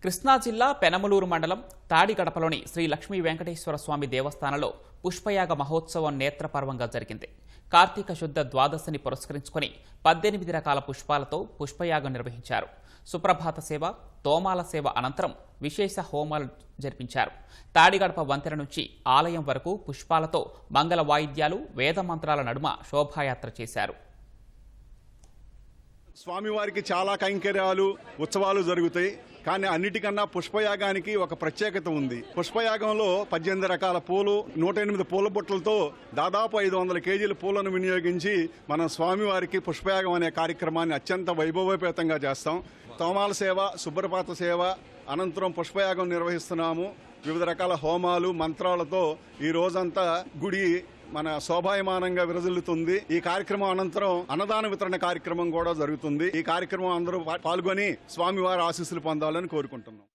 కృష్ణా జిల్లా పెనమలూరు మండలం తాడిగడపలోని శ్రీ లక్ష్మీ వెంకటేశ్వర స్వామి దేవస్థానంలో పుష్పయాగ మహోత్సవం నేత్రపర్వంగా జరిగింది. కార్తీక శుద్ధ ద్వాదశిని పురస్కరించుకుని 18 రకాల పుష్పాలతో పుష్పయాగం నిర్వహించారు. సుప్రభాత సేవ, తోమాల సేవ అనంతరం విశేష హోమాలు జరిపించారు. తాడిగడప వంతెన నుంచి ఆలయం వరకు పుష్పాలతో మంగళ వాయిద్యాలు, వేద మంత్రాల నడుమ శోభాయాత్ర చేశారు. స్వామివారికి చాలా కైంకర్యాలు, ఉత్సవాలు జరుగుతాయి. కానీ అన్నిటికన్నా పుష్పయాగానికి ఒక ప్రత్యేకత ఉంది. పుష్పయాగంలో 18 రకాల పూలు, 108 పూల బుట్టలతో దాదాపు 500 కేజీల పూలను వినియోగించి మనం స్వామివారికి పుష్పయాగం అనే కార్యక్రమాన్ని అత్యంత వైభవోపేతంగా చేస్తాం. తోమాల సేవ, సుప్రభాత సేవ అనంతరం పుష్పయాగం నిర్వహిస్తున్నాము. వివిధ రకాల హోమాలు, మంత్రాలతో ఈ రోజంతా గుడి మన శోభాయమానంగా విరజిల్లుతుంది. ఈ కార్యక్రమం అనంతరం అన్నదాన వితరణ కార్యక్రమం కూడా జరుగుతుంది. ఈ కార్యక్రమం అందరూ పాల్గొని స్వామివారి ఆశీస్సులు పొందాలని కోరుకుంటున్నాం.